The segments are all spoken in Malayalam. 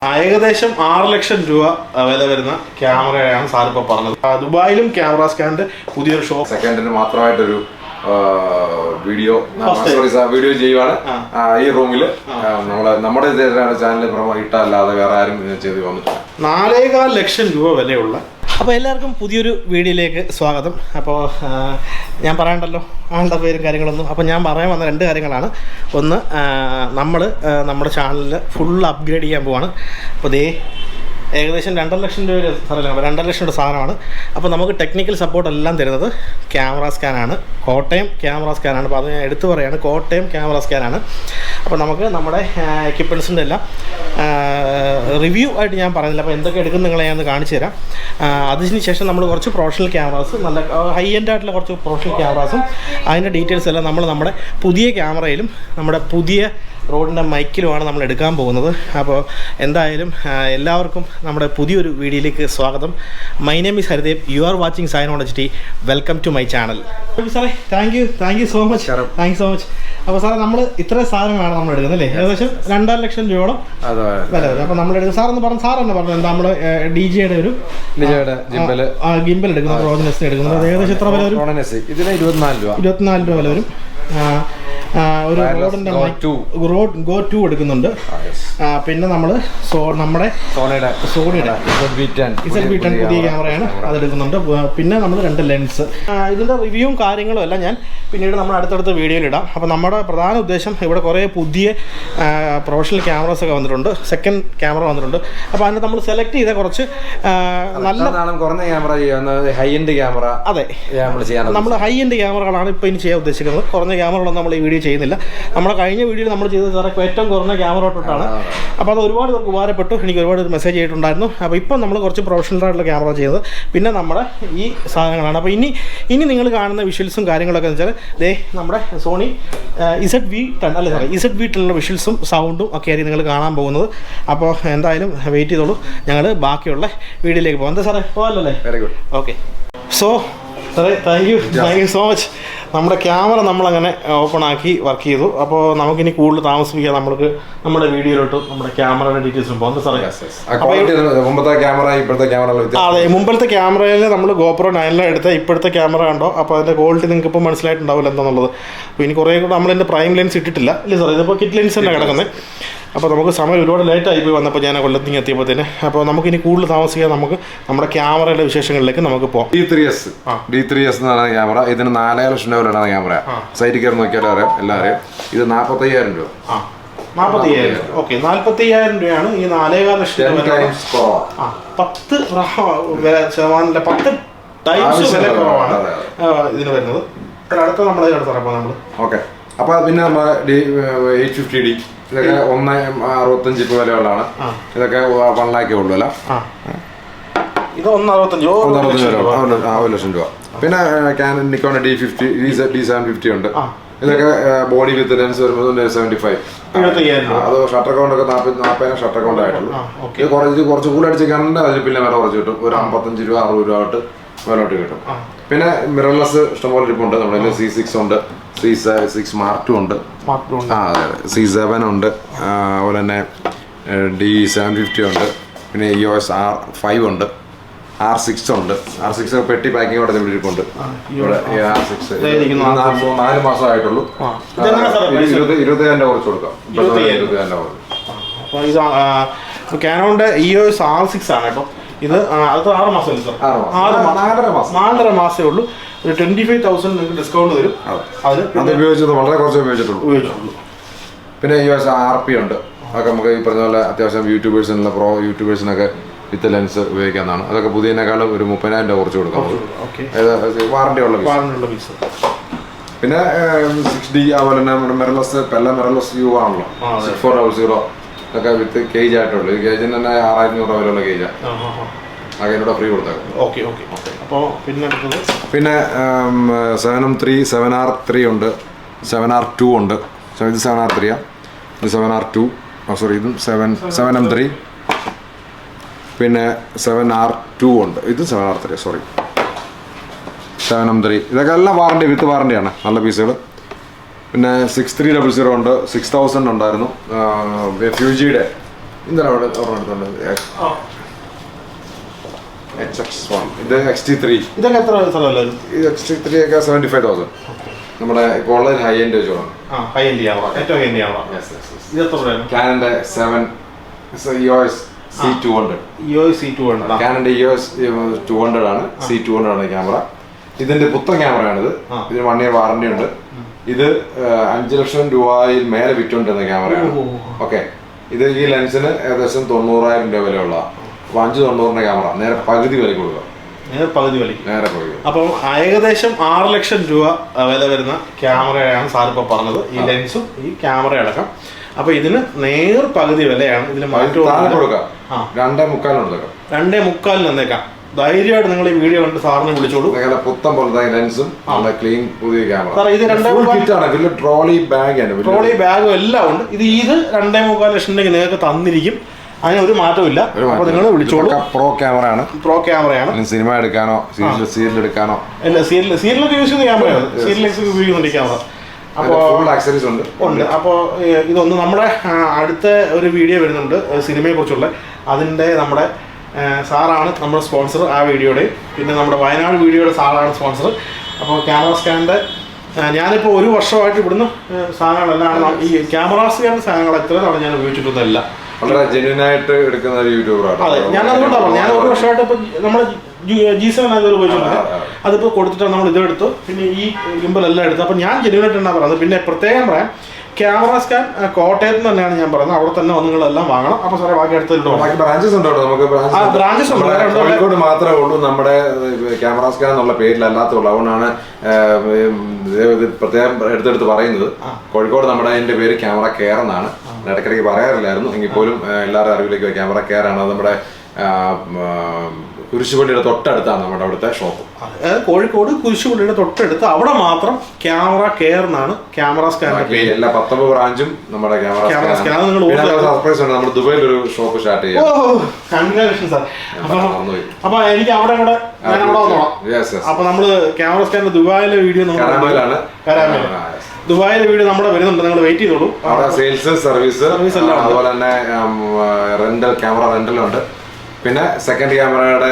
ഏകദേശം 6 ലക്ഷം രൂപ വില വരുന്ന ക്യാമറയാണ് സാർ ഇപ്പോൾ പറഞ്ഞത്. ദുബായിലും ക്യാമറ സ്കാൻ്റെ പുതിയൊരു ഷോ സെക്കൻഡിന് മാത്രമായിട്ടൊരു വീഡിയോ ചെയ്യുവാണ്. ഈ റൂമിൽ നമ്മുടെ ചാനൽ ഇട്ടല്ലാതെ വേറെ ആരും ചെയ്ത് വന്നിട്ടില്ല. 4.25 ലക്ഷം രൂപ വിലയുള്ള. അപ്പോൾ എല്ലാവർക്കും പുതിയൊരു വീഡിയോയിലേക്ക് സ്വാഗതം. അപ്പോൾ ഞാൻ പറയണ്ടല്ലോ ആളുടെ പേരും കാര്യങ്ങളൊന്നും. അപ്പോൾ ഞാൻ പറയാൻ വന്ന 2 കാര്യങ്ങളാണ്. ഒന്ന്, നമ്മുടെ ചാനലിൽ ഫുൾ അപ്ഗ്രേഡ് ചെയ്യാൻ പോവാണ്. അപ്പോൾ ഏകദേശം 2.5 ലക്ഷം രൂപ സാറല്ല 2.5 ലക്ഷം രൂപ സാധനമാണ്. അപ്പോൾ നമുക്ക് ടെക്നിക്കൽ സപ്പോർട്ട് എല്ലാം തരുന്നത് ക്യാമറ സ്കാനാണ്, കോട്ടയം ക്യാമറ സ്കാനാണ്. അപ്പോൾ അത് ഞാൻ എടുത്തു പറയുകയാണ്, കോട്ടയം ക്യാമറ സ്കാനാണ്. അപ്പോൾ നമുക്ക് നമ്മുടെ എക്യുപ്മെൻറ്റ്സിൻ്റെ എല്ലാം റിവ്യൂ ആയിട്ട് ഞാൻ പറയുന്നില്ല. അപ്പോൾ എന്തൊക്കെ എടുക്കും നിങ്ങളെ ഞാൻ കാണിച്ചു തരാം. അതിന് ശേഷം നമ്മൾ കുറച്ച് പ്രൊഫഷണൽ ക്യാമറാസ്, നല്ല ഹൈ എൻഡ് ആയിട്ടുള്ള കുറച്ച് പ്രൊഫഷണൽ ക്യാമറാസും അതിൻ്റെ ഡീറ്റെയിൽസ് എല്ലാം നമ്മുടെ പുതിയ ക്യാമറയിലും നമ്മുടെ പുതിയ റോഡിൻ്റെ മൈക്കിലുമാണ് നമ്മൾ എടുക്കാൻ പോകുന്നത്. അപ്പോൾ എന്തായാലും എല്ലാവർക്കും നമ്മുടെ പുതിയൊരു വീഡിയോയിലേക്ക് സ്വാഗതം. My name is Haridev. You are watching signonhd. Welcome to my channel. സാറേ താങ്ക് യു സോ മച്ച്. അപ്പോൾ സാറേ നമ്മൾ ഇത്ര സാധനങ്ങളാണ് നമ്മൾ എടുക്കുന്നത് അല്ലേ? ഏകദേശം 2.5 ലക്ഷം രൂപയോളം വില വരും. അപ്പോൾ നമ്മൾ എടുക്കും സാറെന്ന് പറഞ്ഞു എന്താ നമ്മൾ ഡിജിയുടെ ഒരു ഗിംബൽ എടുക്കുന്നത്, റോജിനെസ് എടുക്കുന്നത്. അത് ഏകദേശം എത്ര വില വരും? ഇതിന് 24 രൂപ വില വരും. ഒരു റോഡിൻ്റെ ഗോ 2 എടുക്കുന്നുണ്ട്. പിന്നെ നമ്മൾ നമ്മുടെ സോണിയുടെ Z10 പുതിയ ക്യാമറയാണ്, അതെടുക്കുന്നുണ്ട്. പിന്നെ നമ്മൾ 2 ലെൻസ്. ഇതിൻ്റെ റിവ്യൂവും കാര്യങ്ങളും എല്ലാം ഞാൻ പിന്നീട് നമ്മൾ അടുത്തടുത്ത വീഡിയോയിൽ ഇടാം. അപ്പോൾ നമ്മുടെ പ്രധാന ഉദ്ദേശം, ഇവിടെ കുറേ പുതിയ പ്രൊഫഷണൽ ക്യാമറാസൊക്കെ വന്നിട്ടുണ്ട്, സെക്കൻഡ് ക്യാമറ വന്നിട്ടുണ്ട്. അപ്പോൾ അതിന് നമ്മൾ സെലക്ട് ചെയ്ത കുറച്ച് നല്ല കുറഞ്ഞ ക്യാമറ, ഹൈ എൻഡ് ക്യാമറ. അതെ, നമ്മൾ ഹൈ എൻഡ് ക്യാമറകളാണ് ഇപ്പോൾ ഇനി ചെയ്യാൻ ഉദ്ദേശിക്കുന്നത്. കുറഞ്ഞ ക്യാമറകളൊന്നും നമ്മൾ ഈ വീഡിയോ ചെയ്യുന്നില്ല. നമ്മുടെ കഴിഞ്ഞ വീഡിയോയിൽ നമ്മൾ ചെയ്തത് സാറേ ഏറ്റവും കുറഞ്ഞ ക്യാമറ തൊട്ടാണ്. അപ്പോൾ അത് ഒരുപാട് പേർക്ക് ഉപകാരപ്പെട്ടു, എനിക്ക് ഒരുപാട് മെസ്സേജ് ചെയ്തിട്ടുണ്ടായിരുന്നു. അപ്പോൾ ഇപ്പം നമ്മൾ കുറച്ച് പ്രൊഫഷണലായിട്ടുള്ള ക്യാമറ ചെയ്തത്. പിന്നെ നമ്മുടെ ഈ സാധനങ്ങളാണ്. അപ്പോൾ ഇനി നിങ്ങൾ കാണുന്ന വിഷ്വൽസും കാര്യങ്ങളൊക്കെ എന്ന് വെച്ചാൽ നമ്മുടെ സോണി ZV10 അല്ലേ സാറേ, ZV10 വിഷ്വൽസും സൗണ്ടും ഒക്കെ ആയിരിക്കും നിങ്ങൾ കാണാൻ പോകുന്നത്. അപ്പോൾ എന്തായാലും വെയിറ്റ് ചെയ്തോളൂ, ഞങ്ങൾ ബാക്കിയുള്ള വീഡിയോയിലേക്ക് പോകാം. എന്താ സാറേ, പോകാമല്ലോ? Very good. ഓക്കെ. സോ സാറേ താങ്ക് യു സോ മച്ച്. നമ്മുടെ ക്യാമറ നമ്മളങ്ങനെ ഓപ്പൺ ആക്കി വർക്ക് ചെയ്തു. അപ്പോൾ നമുക്കിനി കൂടുതൽ താമസിപ്പിക്കാം, നമ്മൾക്ക് നമ്മുടെ വീഡിയോയിലോട്ട് നമ്മുടെ ക്യാമറയുടെ ഡീറ്റെയിൽസും പോകുന്നത് സാറേ. അതെ, മുമ്പത്തെ ക്യാമറയിൽ നമ്മൾ GoPro 9 എടുത്ത ഇപ്പോഴത്തെ ക്യാമറ കണ്ടോ. അപ്പോൾ അതിൻ്റെ ക്വാളിറ്റി നിങ്ങൾക്ക് ഇപ്പോൾ മനസ്സിലായിട്ടുണ്ടാവില്ല എന്താണെന്നുള്ളത്. അപ്പോൾ ഇനി കുറേ കൂടെ നമ്മളതിൻ്റെ പ്രൈം ലെൻസ് ഇട്ടിട്ടില്ല ഇല്ലേ സാറേ? ഇതിപ്പോൾ കിറ്റ് ലെൻസ് തന്നെ കിടക്കുന്നത്. അപ്പോൾ നമുക്ക് സമയം ഒരുപാട് ലേറ്റായി പോയി വന്നപ്പോൾ, ഞാൻ കൊല്ലത്തേക്ക് എത്തിയപ്പോഴത്തേന്. അപ്പോൾ നമുക്കിനി കൂടുതൽ താമസിക്കാൻ നമുക്ക് നമ്മുടെ ക്യാമറയുടെ വിശേഷങ്ങളിലേക്ക് നമുക്ക് പോകാം. D3S എന്നാണ് ക്യാമറ. ഇതിന് 4.5 ലക്ഷം രൂപ ക്യാമറ. സൈറ്റിൽ കയറി നോക്കിയാലും അറിയാം, എല്ലാവരെയും. ഇത് 45,000 രൂപ. 45,000. ഓക്കെ, 45,000 രൂപയാണ് ഈ 4.5 ലക്ഷം രൂപ. 10 ടൈംസ് വില കുറവാണ് ഇതിന് വരുന്നത്. അടുത്ത നമ്മൾ നമ്മൾ ഓക്കെ. അപ്പോൾ പിന്നെ നമ്മുടെ 850D ഇതൊക്കെ 1.65 ഇപ്പോൾ വിലയുള്ളതാണ്. ഇതൊക്കെ 1 lakh ഉള്ളൂ അല്ല. ഇത് 1.65 ലക്ഷം രൂപ. പിന്നെ നിക്കോൺ D750 ഉണ്ട്. ഇതൊക്കെ ബോഡി വിത്ത് ലെൻസ് വരുമ്പോൾ 75. അത് ഷട്ടർ അക്കൗണ്ട് ഒക്കെ 40 ഷട്ടർ അക്കൗണ്ട് ആയിട്ടുള്ളൂ. ഇത് കുറച്ച് കൂടെ അടിച്ചേക്കാണെങ്കിൽ അതിന് പിന്നെ വില കുറച്ച് കിട്ടും. ഒരു 55 രൂപ 60 രൂപ തൊട്ട് വിലോട്ട് കിട്ടും. പിന്നെ മിറർലെസ് ഇഷ്ടംപോലെ ഇരിപ്പുണ്ട്. നമ്മുടെ C6 ഉണ്ട്, C6 Mark II ഉണ്ട്, അതെ C7 ഉണ്ട്, അതുപോലെ തന്നെ D750 ഉണ്ട്. പിന്നെ EOS R5 ഉണ്ട്, R6 ഉണ്ട്. R6 പെട്ടി പാക്കിങ്ങോടെ ഇരിപ്പുണ്ട്. ഇവിടെ R6 4 മാസമായിട്ടുള്ളൂ. 20,000 കുറച്ച് കൊടുക്കാം. 20,000 കാനോണിന്റെ EOS R6 ആണ് കേട്ടോ. ഇത് അടുത്ത 6 മാസം 4.5 മാസമേ ഉള്ളൂ. ഒരു 25,000 നിങ്ങൾക്ക് ഡിസ്കൗണ്ട് തരും. അത് ഉപയോഗിച്ചത് വളരെ കുറച്ച് ഉപയോഗിച്ചിട്ടുള്ളൂ. പിന്നെ EOS RP ഉണ്ട്. അതൊക്കെ നമുക്ക് ഈ പറഞ്ഞ പോലെ അത്യാവശ്യം യൂട്യൂബേഴ്സിനൊക്കെ വിത്ത് ലെൻസ് ഉപയോഗിക്കാവുന്നതാണ്. അതൊക്കെ പുതിയതിനേക്കാളും ഒരു 30,000 രൂപ കുറച്ച് കൊടുക്കാം. വാറണ്ടി ഉള്ള പീസ്. പിന്നെ 6D അതുപോലെ തന്നെ മിറർലെസ് വ്യൂ ആണല്ലോ, 6400 ഇതൊക്കെ വിത്ത് കേജ് ആയിട്ടുള്ളൂ. ഈ കേജിന് തന്നെ 6,500 രൂപ വിലയുള്ള കേജാണ്. അതിനൂടെ ഫ്രീ കൊടുത്തേക്കും. പിന്നെ 7M3 7R3 ഉണ്ട്, 7R2 ഉണ്ട്. ഇത് 7R3 ഇത് 7R2. സോറി, ഇതും 7M3. പിന്നെ 7R2 ഉണ്ട്. ഇത് 7R3. Sorry, 7M3. ഇതൊക്കെ എല്ലാം വിത്ത് വാറണ്ടിയാണ്, നല്ല പീസുകൾ. പിന്നെ 6300 ഉണ്ട്, 6000 ഉണ്ടായിരുന്നു. ഫ്യൂജിയുടെ ഇന്നലെ അവിടെ ഓർമ്മ HX1 ഇത് XT3 ഇതൊക്കെ എത്ര സ്ഥലമല്ലേ? ഇത് XT3 ഒക്കെ 75,000. നമ്മുടെ ഇപ്പോൾ ഉള്ള ഹൈ എൻഡ് വെച്ചോളാം. ഹൈ എൻഡ് ക്യാമറ, ഏറ്റവും ഹൈ എൻഡ് ക്യാമറ. ഇത് എത്ര രൂപയാണ്? Canonന്റെ 7 EOS C200. EOS C200. Canonന്റെ EOS 200 ആണ്, C200 ആണ് ക്യാമറ. ഇതിന്റെ പുത്തൻ ക്യാമറയാണിത്. ഇതിന് 1 year വാറന്റി ഉണ്ട്. ഇത് 5 ലക്ഷം രൂപയിൽ മേലെ വിറ്റുകൊണ്ടിരുന്ന ക്യാമറയാണ്. ഓക്കെ, ഇത് ഈ ലെൻസിന് ഏകദേശം 90,000 രൂപ വിലയുള്ള 590 ക്യാമറ നേരെ പകുതി വില കൊടുക്കുക. നേരെ പകുതി. അപ്പം ഏകദേശം 6 ലക്ഷം രൂപ വില വരുന്ന ക്യാമറയാണ് സാർ ഇപ്പോൾ പറഞ്ഞത്. ഈ ലെൻസും ഈ ക്യാമറ അടക്കം. അപ്പൊ ഇതിന് നേർ പകുതി വിലയാണ്. ഇതിന് മാറ്റം 2.25 തന്നേക്കാം. ധൈര്യമായിട്ട് നിങ്ങൾ ഈ വീഡിയോ കണ്ട് സാറിനെ വിളിച്ചോളൂ. പുത്തൻ പോലത്തെ ലെൻസും ക്ലീൻ പുതിയ ക്യാമറ. ഇത് 2.25 ട്രോളി ബാഗും എല്ലാം ഉണ്ട്. ഇത് 2.25 ലക്ഷം നിങ്ങൾക്ക് തന്നിരിക്കും. അതിന് ഒരു മാറ്റമില്ല. അപ്പോൾ നിങ്ങൾ വിളിച്ചോളൂ. പ്രോ ക്യാമറയാണ്. സിനിമ എടുക്കാനോ സീരിയൽ എടുക്കാനോ അല്ല, സീരിയലൊക്കെ യൂസ് ചെയ്യുന്ന ക്യാമറയാണ്. സീരിയലൊക്കെ ഉപയോഗിക്കുന്നുണ്ട് ഈ ക്യാമറ. അപ്പോൾ ആക്സസറീസ് ഉണ്ട്. അപ്പോൾ ഇതൊന്ന് നമ്മുടെ അടുത്ത ഒരു വീഡിയോ വരുന്നുണ്ട് സിനിമയെ കുറിച്ചുള്ള. അതിൻ്റെ നമ്മുടെ സാറാണ് നമ്മുടെ സ്പോൺസർ ആ വീഡിയോയുടെ. പിന്നെ നമ്മുടെ വയനാട് വീഡിയോയുടെ സാറാണ് സ്പോൺസർ. അപ്പോൾ ക്യാമറ സ്കാനിൻ്റെ ഞാനിപ്പോൾ 1 വർഷമായിട്ട് ഇവിടുന്ന് സാധനങ്ങളെല്ലാം ഈ ക്യാമറ സ്കാനിൻ്റെ സാധനങ്ങൾ എത്ര തവണ ഞാൻ ഉപയോഗിച്ചിട്ടൊന്നുമല്ല. വളരെ ജെന്യൂനായിട്ട് എടുക്കുന്ന ഒരു യൂട്യൂബറാണ്. അതെ, ഞാൻ അതുകൊണ്ടാണ് ഞാൻ 1 വർഷമായിട്ട് ഇപ്പം നമ്മൾ G7 ആയതൊരു ഉപയോഗിച്ചിട്ടുണ്ട്. അതിപ്പോൾ കൊടുത്തിട്ടാണ് നമ്മൾ ഇതെടുത്തു. പിന്നെ ഈ ഗിംബലെല്ലാം എടുത്തു. അപ്പം ഞാൻ ജെന്യൂനായിട്ടാണ് പറയുന്നത്. പിന്നെ പ്രത്യേകം പറയാം, ക്യാമറ സ്കാൻ കോട്ടയത്ത് തന്നെയാണ് ഞാൻ പറയുന്നത്. അവിടെ തന്നെ നിങ്ങളെല്ലാം വാങ്ങണം. അപ്പോൾ സാറേ ബാക്കി അടുത്തുണ്ട് ബ്രാഞ്ചസ് ഉണ്ട്. നമുക്ക് ബ്രാഞ്ചസ് ഉണ്ട്. കോഴിക്കോട് മാത്രമേ ഉള്ളൂ നമ്മുടെ ക്യാമറ സ്കാൻ എന്നുള്ള പേരിലല്ലാത്തുള്ളൂ. അതുകൊണ്ടാണ് പ്രത്യേകം എടുത്തെടുത്ത് പറയുന്നത്. കോഴിക്കോട് നമ്മുടെ അതിൻ്റെ പേര് ക്യാമറ കെയർ എന്നാണ്. ഇടയ്ക്കിടയ്ക്ക് പറയാറില്ലായിരുന്നു. എങ്കിൽ പോലും എല്ലാവരുടെ അറിവിലേക്ക് ക്യാമറ കെയർ ആണ്. അത് നമ്മുടെ കുരിശുപള്ളിയുടെ തൊട്ടടുത്താണ് നമ്മുടെ അവിടുത്തെ ഷോപ്പ്. കോഴിക്കോട് കുരിശുപള്ളിയുടെ തൊട്ടടുത്ത് അവിടെ മാത്രം ക്യാമറ കെയർ എന്നാണ് ക്യാമറ സ്കാൻ. എല്ലാ 19 ബ്രാഞ്ചും നമ്മുടെ ക്യാമറ സ്കാൻ. സർപ്രൈസ് ഉണ്ട്. നമ്മൾ ദുബൈയിൽ ഒരു ഷോപ്പ് സ്റ്റാർട്ട് ചെയ്യാം. അപ്പൊ എനിക്ക് അവിടെ കൂടെ അപ്പൊ നമ്മള് ക്യാമറ സ്കാനിന്റെ ദുബായിലെ വീഡിയോ ദുബായിലെ വീഡിയോ നമ്മുടെ വരുന്നുണ്ട്. നിങ്ങൾ വെയിറ്റ് ചെയ്തോളൂ. അവിടെ സെയിൽസ് സർവീസ് എല്ലാം അതുപോലെ തന്നെ റെന്റൽ ക്യാമറ റെന്റലുണ്ട്. പിന്നെ സെക്കൻഡ് ക്യാമറയുടെ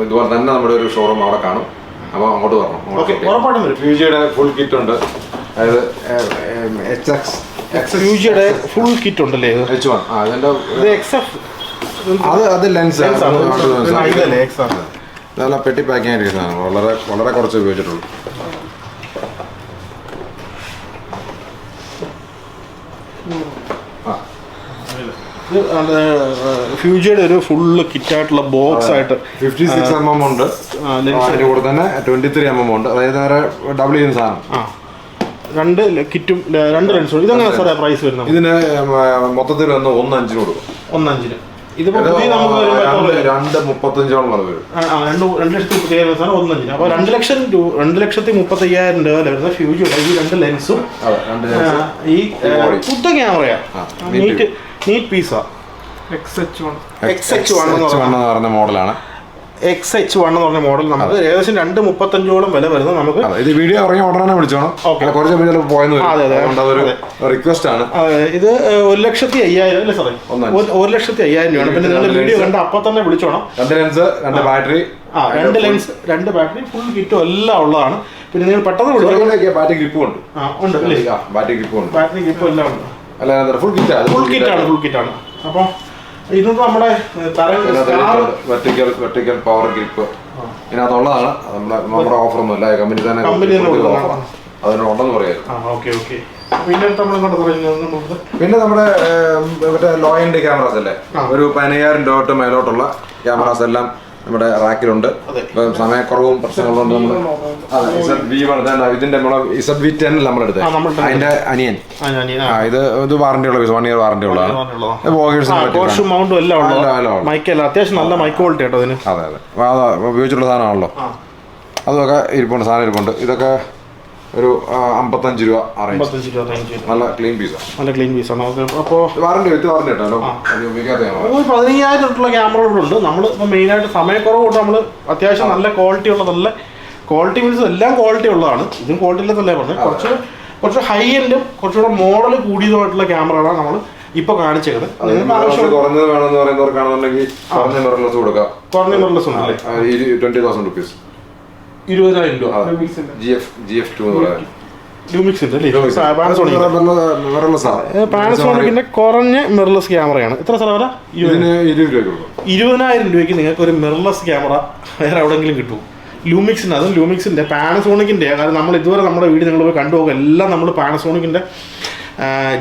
ഇതുപോലെ തന്നെ നമ്മുടെ ഒരു ഷോറൂം അവിടെ കാണും. അപ്പോൾ അങ്ങോട്ട് വരണം. ഉറപ്പായിട്ടും വരും. ഫ്യൂജിയുടെ ഫുൾ കിറ്റ് ഉണ്ട്. അതായത് ഫ്യൂജിയുടെ ഫുൾ കിറ്റ് ഉണ്ടല്ലേ? H1 അത് ലെൻസ് നല്ല പെട്ടി പാക്കിംഗ് ആയിരിക്കുന്നതാണ്. വളരെ കുറച്ച് ഉപയോഗിച്ചിട്ടുള്ളൂ. ഫ്യൂജിയുടെ ഒരു ഫുള്ള് കിറ്റായിട്ടുള്ള ബോക്സ് ആയിട്ട് 56mm ഉണ്ട്. അതിൻ്റെ കൂടെ തന്നെ 23mm ഉണ്ട്. അതായത് നേരെ ഡബിൾ ചെയ്യുന്ന സാധനം. 2 കിറ്റും 2 ലെൻസും. ഇതെങ്ങനെ സാറേ പ്രൈസ് വരുന്നത്? ഇതിന് മൊത്തത്തിൽ വന്ന് 1.5 കൊടുക്കും. 1.5 ഇതിപ്പോ 2.35 വരും. 2,35,000 1.5. അപ്പോൾ 2,35,000 രൂപ വരുന്ന ഫ്യൂജിയുടെ ഈ 2 ലെൻസും ഈ പുത്ത ക്യാമറയാണ്. നീറ്റ് പീസാ. XH1 എന്ന് പറഞ്ഞ മോഡലാണ്. XH1 എന്ന് പറഞ്ഞ മോഡൽ നമുക്ക് ഏകദേശം 2.35 വില വരുന്നത്. നമുക്ക് ഇത് വീഡിയോ ഇറങ്ങി ഉടനെ വിളിച്ചോണം. കുറച്ച് റിക്വസ്റ്റ് ആണ്. ഇത് 1,05,000 അല്ലേ സാറേ? 1,05,000 രൂപയാണ്. പിന്നെ നിങ്ങൾ വീഡിയോ കണ്ട് അപ്പം തന്നെ വിളിച്ചോണം. 2 lens 2 battery 2 lens 2 battery full കിറ്റും എല്ലാം ഉള്ളതാണ്. പിന്നെ നിങ്ങൾ പെട്ടെന്ന് വിളിച്ചോളൂ. ബാറ്ററി ഗ്രിപ്പും ഉണ്ട്. ബാറ്ററി ഗ്രിപ്പും എല്ലാം ഉണ്ട്. അല്ല, ഫുൾ കിറ്റാണ്. അപ്പോൾ ഇത് നമ്മുടെ വെർട്ടിക്കൽ പവർ ഗ്രിപ്പ് ഇതിനകത്തുള്ളതാണ്. നമ്മുടെ ഓഫറൊന്നുമില്ല. കമ്പനി തന്നെ അതിനുണ്ടെന്ന് പറയാം. പിന്നെ നമ്മുടെ മറ്റേ ലോ എൻഡ് ക്യാമറാസ് അല്ലേ, ഒരു 15,000 രൂപ തൊട്ട് മേലോട്ടുള്ള ക്യാമറാസ് എല്ലാം നമ്മുടെ റാക്കിലുണ്ട്. സമയക്കുറവും പ്രശ്നങ്ങളുണ്ട്. ഇതിന്റെ ZV10 നമ്മളെടുത്ത് അതിന്റെ അനിയൻ ഇത് വാറന്റി ഉള്ള 1 year വാറന്റി ഉള്ളതാണ്. മൗണ്ടും എല്ലാം മൈക്കല്ല, അത്യാവശ്യം നല്ല മൈക്ക് ക്വാളിറ്റി കേട്ടോ അതിന്. അതെ ഉപയോഗിച്ചുള്ള സാധനമാണല്ലോ. അതൊക്കെ ഇരിപ്പുണ്ട്, സാധനം ഇരിപ്പുണ്ട്. ഇതൊക്കെ ഒരു 55 രൂപ നല്ല ക്ലീൻ പീസാണ്. അപ്പോൾ വാറന്റി കേട്ടോ. 15,000 തൊട്ടുള്ള ക്യാമറകളുണ്ട്. നമ്മൾ ഇപ്പോൾ മെയിനായിട്ട് സമയക്കുറവ് കൊണ്ട് നമ്മൾ അത്യാവശ്യം നല്ല ക്വാളിറ്റി ഉള്ള നല്ല ക്വാളിറ്റി മീൻസ് എല്ലാം ക്വാളിറ്റി ഉള്ളതാണ്. ഇതും ക്വാളിറ്റി ഇല്ലെന്നല്ലേ പറഞ്ഞത്. കുറച്ച് ഹൈ എൻഡും കുറച്ചുകൂടെ മോഡൽ കൂടിയതുമായിട്ടുള്ള ക്യാമറകളാണ് നമ്മൾ ഇപ്പോൾ കാണിച്ചേക്കുന്നത്. കുറഞ്ഞത് വേണമെന്ന് പറയുന്നവർക്കാണെന്നുണ്ടെങ്കിൽ കുറഞ്ഞ മിറർലെസ് കൊടുക്കാം. കുറഞ്ഞ മിറർലെസ് ഉണ്ടല്ലേ? 20,000 രൂപ. 20,000 രൂപ. GF2 എന്ന് പറയാം. ലൂമിക്സ് ഉണ്ട് അല്ലേ? പാനസോണിക്കിന്റെ കുറഞ്ഞ മിറർലെസ് ക്യാമറയാണ്. എത്ര സ്ഥലം? 20,000 രൂപയ്ക്ക് നിങ്ങൾക്ക് ഒരു മിറർലെസ് ക്യാമറ വേറെ എവിടെയെങ്കിലും കിട്ടും. ലൂമിക്സിൻ്റെ, അതും ലൂമിക്സിൻ്റെ പാനസോണിക്കിൻ്റെ. കാരണം നമ്മൾ ഇതുവരെ നമ്മുടെ വീഡിയോ നിങ്ങൾ പോയി കണ്ടുപോകും. എല്ലാം നമ്മൾ പാനസോണിക്കിൻ്റെ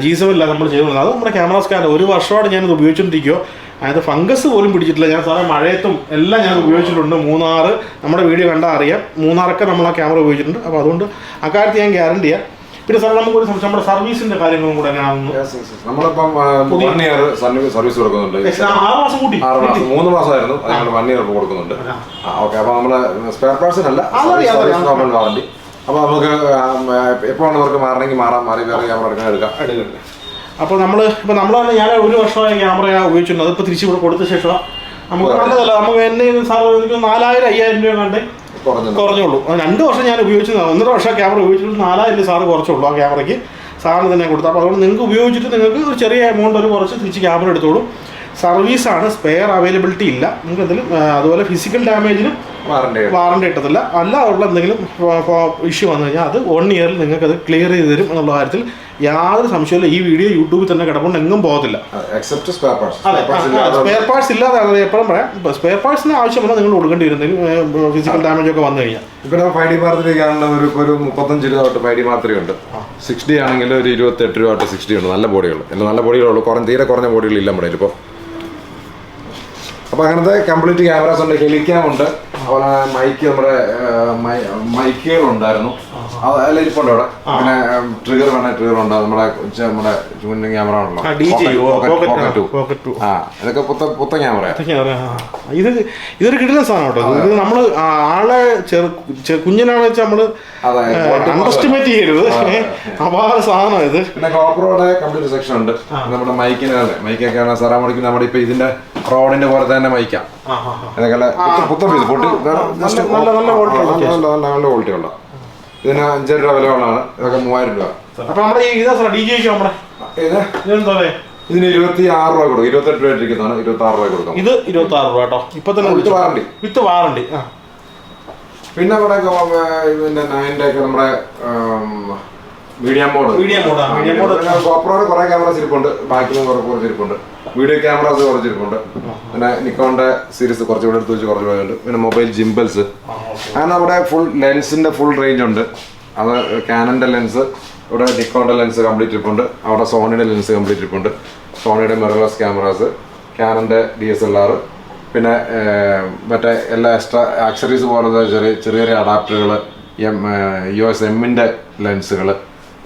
G7 നമ്മൾ ചെയ്തുകൊണ്ടത്. അത് നമ്മുടെ ക്യാമറ സ്കാൻ 1 വർഷമായിട്ട് ഞാനിത് ഉപയോഗിച്ചുകൊണ്ടിരിക്കുകയോ. അതിനകത്ത് ഫംഗസ് പോലും പിടിച്ചിട്ടില്ല. ഞാൻ സാറേ മഴയത്തും എല്ലാം ഞാൻ ഉപയോഗിച്ചിട്ടുണ്ട്. മൂന്നാർ നമ്മുടെ വീഡിയോ കണ്ടാൽ അറിയാം. മൂന്നാറൊക്കെ നമ്മൾ ആ ക്യാമറ ഉപയോഗിച്ചിട്ടുണ്ട്. അപ്പോൾ അതുകൊണ്ട് അക്കാര്യത്തിൽ ഞാൻ ഗ്യാരണ്ടി ചെയ്യാം. പിന്നെ സാർ നമുക്കൊരു സംശയം, നമ്മുടെ സർവീസിന്റെ കാര്യങ്ങളും കൂടെ നമ്മളിപ്പം 1 ഇയർ സർവീസ് കൊടുക്കുന്നുണ്ട്. 6 മാസം കൂട്ടി 3 മാസമായിരുന്നു, 1 ഇയർ കൊടുക്കുന്നുണ്ട്. ഓക്കെ, അപ്പോൾ നമ്മള് സ്പെയർ പാർട്സിനല്ല, വാറണ്ടി. അപ്പോൾ നമുക്ക് എപ്പോൾ അവർക്ക് മാറണമെങ്കിൽ മാറാം, മാറി വേറെ ക്യാമറ എടുക്കാം. അപ്പോൾ നമ്മൾ തന്നെ ഞാൻ 1 വർഷമായി ക്യാമറ ഉപയോഗിച്ചിട്ടുണ്ട്. അതിപ്പോൾ തിരിച്ച് ഇവിടെ കൊടുത്ത ശേഷം നമുക്ക് നല്ലതല്ല. നമുക്ക് എന്നെ സാർ എനിക്ക് 4,000-5,000 രൂപ കണ്ടേ കുറഞ്ഞുള്ളൂ. 2 വർഷം ഞാൻ ഉപയോഗിച്ചത്, 1.5 വർഷം ക്യാമറ ഉപയോഗിച്ചിട്ട് 4,000 സാറ് കുറച്ചുള്ളൂ ആ ക്യാമറയ്ക്ക്. സാറിന് തന്നെ കൊടുത്തു. അപ്പോൾ അതുകൊണ്ട് നിങ്ങൾക്ക് ഉപയോഗിച്ചിട്ട് നിങ്ങൾക്ക് ഒരു ചെറിയ എമൗണ്ട് കുറച്ച് തിരിച്ച് ക്യാമറ എടുത്തോളൂ. സർവീസാണ്, സ്പെയർ അവൈലബിലിറ്റി ഇല്ല നിങ്ങൾക്ക് എന്തെങ്കിലും. അതുപോലെ ഫിസിക്കൽ ഡാമേജിനും വാറണ്ടി കിട്ടത്തില്ല. അല്ലാതുള്ള എന്തെങ്കിലും ഇഷ്യൂ വന്നു കഴിഞ്ഞാൽ അത് 1 ഇയറിൽ നിങ്ങൾക്കത് ക്ലിയർ ചെയ്ത് തരും എന്നുള്ള കാര്യത്തിൽ യാതൊരു സംശയമില്ല. ഈ വീഡിയോ യൂട്യൂബിൽ തന്നെ കിടപ്പുണ്ട്, എങ്ങും പോകത്തില്ല. സ്പെയർ പാർട്സ് ഇല്ലാതെ എപ്പോഴും പറയാം. സ്പെയർ പാർട്സിന് ആവശ്യമുള്ള നിങ്ങൾ കൊടുക്കേണ്ടി വരുന്നെങ്കിൽ ഫിസിക്കൽ ഡാമേജ് ഒക്കെ വന്നു കഴിഞ്ഞാൽ. ഇപ്പോൾ 5D മാർത്തിലേക്കാണല്ലോ ഒരു 35 രൂപ തൊട്ട് 5D മാർത്തിലുണ്ട്. 60 ആണെങ്കിൽ ഒരു 28 രൂപ തൊട്ട് 60 ഉണ്ട്. നല്ല ബോഡികൾ, നല്ല ബോഡികളുള്ളൂ. തീരെ കുറഞ്ഞ ബോഡികളില്ല നമ്മുടെ ഇപ്പോൾ. അപ്പോൾ അങ്ങനത്തെ കംപ്ലീറ്റ് ക്യാമറാസ് ഉണ്ട്. ഹെലിക്യാം ഉണ്ട്. അതുപോലെ മൈക്ക്, നമ്മുടെ മൈക്കുകളുണ്ടായിരുന്നു, അതെല്ലാം ഇരിപ്പുണ്ട് അവിടെ. പിന്നെ ട്രിഗർ വേണമെങ്കിൽ ട്രിഗർ ഉണ്ട്. നമ്മുടെ മുന്നേ ക്യാമറ ആണല്ലോ, ഇതൊക്കെ പുത്ത ക്യാമറയാണ്. ഇതൊരു കിടിലൻ സാധനം കേട്ടോ. ഇത് നമ്മൾ ആളെ കുഞ്ഞിനാണെന്ന് വെച്ചാൽ നമ്മൾ അണ്ടർഎസ്റ്റിമേറ്റ് ചെയ്യരുത്. അപാര സാധനം ഇത്. പിന്നെ GoProയുടെ കംപ്ലീറ്റ് സെക്ഷൻ ഉണ്ട്. നമ്മുടെ മൈക്കൊക്കെയാണ് സാറാ മുടിക്കുന്നത്. നമ്മുടെ ഇപ്പൊ ഇതിന്റെ റോഡിന്റെ പോലെ തന്നെ മൈക്കാം. ഇതൊക്കെ പുത്തൻ പീസ് പൊട്ടി നല്ല ക്വാളിറ്റി ഉള്ള. ഇതിന് 5 രൂപ വിലകളാണ്. ഇതൊക്കെ 3000 രൂപ. അപ്പൊ നമ്മുടെ ഇതിന് 26 രൂപ കൊടുക്കും. 28 രൂപ ഇരിക്കുന്നതാണ്, 26 രൂപ കൊടുക്കും. ഇത് 26 രൂപ കേട്ടോ. ഇപ്പൊ തന്നെ വിത്ത് വാറണ്ടി. പിന്നെ ഇവിടെ ഇതിന്റെ 9ന്റെ ഒക്കെ നമ്മുടെ മീഡിയം മോഡ്. GoProയുടെ കുറെ ക്യാമറാസ് ഇരിപ്പുണ്ട്, ബാക്കിലും കുറച്ച് ഇരിപ്പുണ്ട്. വീഡിയോ ക്യാമറാസ് കുറച്ചിരിപ്പുണ്ട്. പിന്നെ നിക്കോണിന്റെ സീരീസ് കുറച്ച് ഇവിടെ എടുത്ത് വെച്ച് കുറച്ച് പോയുണ്ട്. പിന്നെ മൊബൈൽ ജിംബൽസ്, അങ്ങനെ അവിടെ ഫുൾ ലെൻസിന്റെ ഫുൾ റേഞ്ച് ഉണ്ട്. അത് കാനന്റെ ലെൻസ്, ഇവിടെ നിക്കോണിന്റെ ലെൻസ് കംപ്ലീറ്റ് ഇരിപ്പുണ്ട്. അവിടെ സോണിയുടെ ലെൻസ് കംപ്ലീറ്റ് ഇരിപ്പുണ്ട്. സോണിയുടെ മിറർലെസ് ക്യാമറാസ്, കാനന്റെ DSLR, പിന്നെ മറ്റേ എല്ലാ എക്സ്ട്രാ ആക്സറീസ് പോലത്തെ ചെറിയ അഡാപ്റ്ററുകൾ, USM-ന്റെ ലെൻസുകൾ,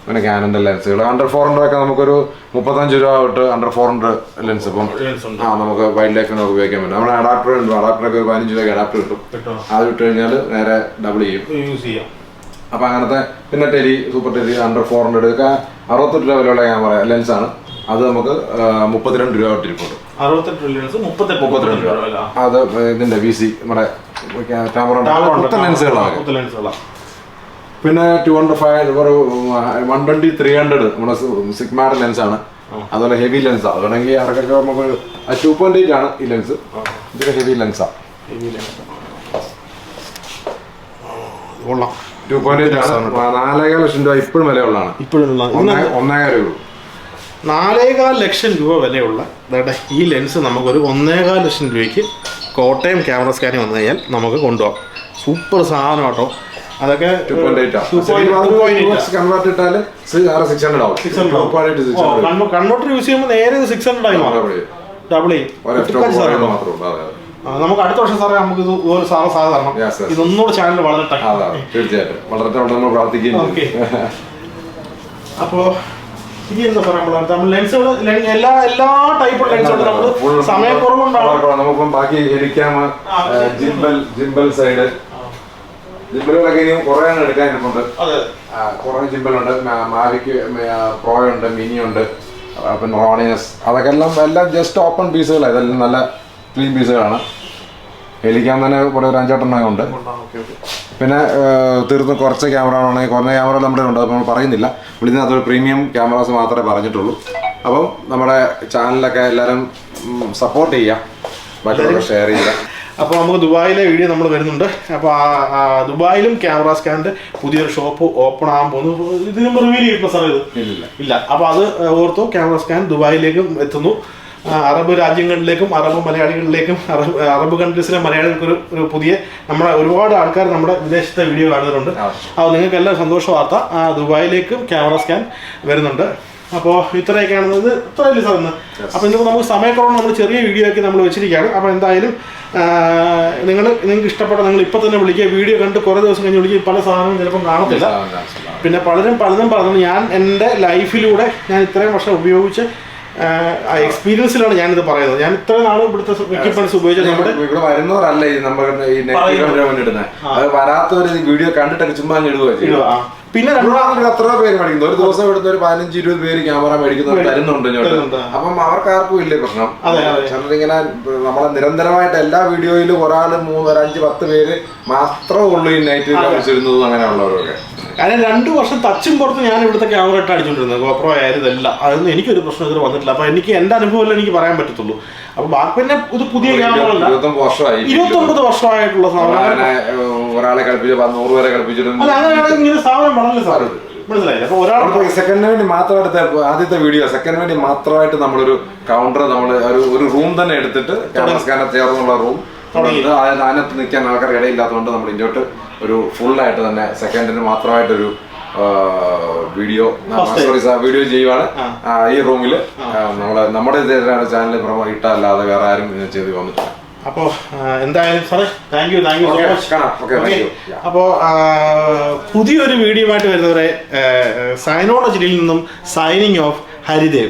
പിന്നെ കാനന്റെ ലെൻസുകൾ. 400 ഒക്കെ നമുക്കൊരു 35 രൂപ തൊട്ട് 400 ലെൻസ് ഇപ്പം നമുക്ക് വൈൽഡ് ലൈഫിന് ഉപയോഗിക്കാൻ പറ്റും. നമ്മുടെ അഡാപ്റ്റർ ഉണ്ട്. അഡാപ്റ്ററൊക്കെ 15 രൂപയ്ക്ക് അഡാപ്റ്റർ കിട്ടും. അത് ഇട്ട് കഴിഞ്ഞാൽ നേരെ ഡബിൾ ചെയ്യും. അപ്പം അങ്ങനത്തെ. പിന്നെ സൂപ്പർ ടെലി 400 ഒക്കെ 68 രൂപ വിലയുള്ള ക്യാമറ ലെൻസാണ്. അത് നമുക്ക് 32 രൂപ തൊട്ട് ഇരിപ്പുണ്ട്. 32 രൂപ. അത് ഇതിന്റെ VC നമ്മുടെ ക്യാമറ ലെൻസുകളാണ്. പിന്നെ 205 ഒരു 120 300 നമ്മുടെ സിഗ്മയുടെ ലെൻസാണ്. അതുപോലെ ഹെവി ലെൻസാണ്. അതുകൊണ്ടെങ്കിൽ ആർക്കൊക്കെ നമുക്ക് 2.8 ആണ് ഈ ലെൻസ്. ഇതൊക്കെ ഹെവി ലെൻസാണ്. 2.8 ആണ്. 4,5 ലക്ഷം രൂപ ഇപ്പോഴും വിലയുള്ളതാണ്. 1,500 രൂപ. 4,4 ലക്ഷം രൂപ വിലയുള്ള ഈ ലെൻസ് നമുക്കൊരു 1,4 ലക്ഷം രൂപയ്ക്ക് കോട്ടയം ക്യാമറ സ്കാനിങ് വന്നു കഴിഞ്ഞാൽ നമുക്ക് കൊണ്ടുപോകാം. സൂപ്പർ സാധനം കേട്ടോ. അതൊക്കെ കൺവെർട്ടർ യൂസ് ചെയ്യുമ്പോൾ നേരെ 600 ആയി മാറും. ഡബിൾ ചെയ്യും. നമുക്ക് അടുത്ത വർഷം സാറേ നമുക്ക് ഇത് സാറ് സാധാരണ ഇതൊന്നുകൂടെ ചാനൽ വളരെ അപ്പോൾ ഇനി എന്താ പറയാ, നമ്മൾ ലെൻസുകൾ എല്ലാ ടൈപ്പ് ലെൻസുകളും നമ്മൾ സമയക്കുറവുണ്ടാവും. നമുക്കിപ്പം ബാക്കി ഹെലിക്യാം, ജിംബൽ സൈഡ് ജിംബലുകളൊക്കെ ഇനിയും കുറേ എടുക്കാനുണ്ട്. കുറേ ജിംബലുണ്ട്. മാവിക്ക് പ്രോ ഉണ്ട്, മിനി ഉണ്ട്, പിന്നെ റോണിയസ്. അതൊക്കെ എല്ലാം ജസ്റ്റ് ഓപ്പൺ പീസുകളാണ്. ഇതെല്ലാം നല്ല ക്ലീൻ പീസുകളാണ്. ഹെലിക്യാം തന്നെ ഇവിടെ ഒരു 5-8 ഉണ്ട്. പിന്നെ തീർത്തും കുറച്ച് ക്യാമറ ആണെങ്കിൽ കുറഞ്ഞ ക്യാമറ നമ്മുടെ ഉണ്ട്. അത് നമ്മൾ പറയുന്നില്ല. ഇതിനകത്തൊരു പ്രീമിയം ക്യാമറാസ് മാത്രമേ പറഞ്ഞിട്ടുള്ളൂ. അപ്പം നമ്മുടെ ചാനലൊക്കെ എല്ലാവരും സപ്പോർട്ട് ചെയ്യാം, മറ്റുള്ളവർ ഷെയർ ചെയ്യുക. അപ്പോൾ നമുക്ക് ദുബായിലെ വീഡിയോ നമ്മൾ വരുന്നുണ്ട്. അപ്പോൾ ദുബായിലും ക്യാമറ സ്കാൻ്റെ പുതിയൊരു ഷോപ്പ് ഓപ്പൺ ആകാൻ പോകുന്നു. ഇതിന് മുമ്പ് റിവീൽ ചെയ്തിട്ടുള്ള സാർ ഇത് ഇല്ല. അപ്പോൾ അത് ഓർത്തു, ക്യാമറ സ്കാൻ ദുബായിലേക്കും എത്തുന്നു. അറബ് രാജ്യങ്ങളിലേക്കും അറബ് മലയാളികളിലേക്കും അറബ് കൺട്രീസിലെ മലയാളികൾക്ക് ഒരു പുതിയ നമ്മുടെ ഒരുപാട് ആൾക്കാർ നമ്മുടെ വിദേശത്തെ വീഡിയോ കാണുന്നുണ്ട്. അപ്പോൾ നിങ്ങൾക്ക് എല്ലാം സന്തോഷ വാർത്ത, ദുബായിലേക്കും ക്യാമറ സ്കാൻ വരുന്നുണ്ട്. അപ്പോൾ ഇത്രയൊക്കെയാണ് ഇത്, ഇത്രയല്ലേ സാർ ഇന്ന്. അപ്പോൾ ഇന്നിപ്പോൾ നമുക്ക് സമയക്കുറവ് നമ്മൾ ചെറിയ വീഡിയോ ആക്കി നമ്മൾ വെച്ചിരിക്കുകയാണ്. അപ്പോൾ എന്തായാലും നിങ്ങൾക്ക് ഇഷ്ടപ്പെട്ട നിങ്ങൾ ഇപ്പോൾ തന്നെ വിളിക്കുക. വീഡിയോ കണ്ട് കുറേ ദിവസം കഴിഞ്ഞ് വിളിക്കുക. പല സാധനങ്ങളും ചിലപ്പം കാണത്തില്ല. പിന്നെ പലതും പറഞ്ഞു ഞാൻ എൻ്റെ ലൈഫിലൂടെ ഞാൻ ഇത്രയും വർഷം ഉപയോഗിച്ച് എക്സ്പീരിയൻസിലാണ് ഞാനിത് പറയുന്നത്. ഞാൻ ഇത്ര നാളും ഇവിടുത്തെ എക്യുപ്മെന്റ്സ് ഉപയോഗിച്ചത് നമ്മുടെ ഇവിടെ വരുന്നവരല്ല ഈ നമ്മൾ ഇടുന്നത്, അത് വരാത്തവര് വീഡിയോ കണ്ടിട്ടൊക്കെ ചുമ്മാ ഇടുക. പിന്നെ എത്ര പേര് മേടിക്കുന്നു ഒരു ദിവസം ഇവിടുന്ന് ഒരു 15-20 പേര് ക്യാമറ മേടിക്കുന്നവർ തരുന്നുണ്ട്. അപ്പം അവർക്കാർക്കും ഇല്ലേ പ്രശ്നം. ചിലരിങ്ങനെ നമ്മളെ നിരന്തരമായിട്ട് എല്ലാ വീഡിയോയിലും ഒരാൾ 3-5-10 പേര് മാത്രമേ ഉള്ളൂ ഈ നൈറ്റ് വിളിച്ചിരുന്നതും അങ്ങനെയുള്ളവരൊക്കെ. കാരണം 2 വർഷം ടച്ചും പുറത്ത് ഞാൻ ഇവിടുത്തെ ക്യാമറ ഇട്ട് അടിച്ചോണ്ടിരുന്നത്, GoPro ആയാലും ഇതെല്ലാം. അതൊന്നും എനിക്കൊരു പ്രശ്നം ഇതുവരെ വന്നിട്ടില്ല. അപ്പൊ എനിക്ക് എന്റെ അനുഭവമല്ല എനിക്ക് പറയാൻ പറ്റത്തുള്ളൂ. അപ്പൊ ബാക്കി പിന്നെ ഇത് പുതിയ ക്യാമറ 29 വർഷമായിട്ടുള്ള സാധനം. ഒരാളെ കളിപ്പിച്ച് 100 പേരെ കളിപ്പിച്ചിട്ടുണ്ട്. അങ്ങനെയാണെങ്കിൽ ഇങ്ങനെ സാധനം വളരല്ലേ സാർ, മനസ്സിലായില്ല. അപ്പൊ ഒരാൾ സെക്കൻഡിന് വേണ്ടി മാത്രമായിട്ട് ആദ്യത്തെ വീഡിയോ സെക്കൻഡിന് വേണ്ടി മാത്രമായിട്ട് നമ്മളൊരു കൗണ്ടർ, നമ്മൾ ഒരു റൂം തന്നെ എടുത്തിട്ട് ക്യാമറ സ്കാനർ ചേർന്നുള്ള റൂം അതിനകത്ത് നിൽക്കാൻ ആൾക്കാർക്ക് ഇടയില്ലാത്തതുകൊണ്ട് നമ്മൾ ഇങ്ങോട്ട് ഒരു ഫുള്ളായിട്ട് തന്നെ സെക്കൻഡിന് മാത്രമായിട്ടൊരു വീഡിയോ ചെയ്യുവാണ് ഈ റൂമില്. നമ്മുടെ ചാനൽ ഇട്ടല്ലാതെ വേറെ ആരും ചെയ്ത് വന്നിട്ടില്ല. അപ്പോൾ എന്തായാലും സാറേ താങ്ക് യു സോ മച്ച്. അപ്പോൾ പുതിയൊരു വീഡിയോ ആയിട്ട് വരുന്നവരെ സൈനോളജിയിൽ നിന്നും സൈനിങ് ഓഫ് ഹരിദേവ്.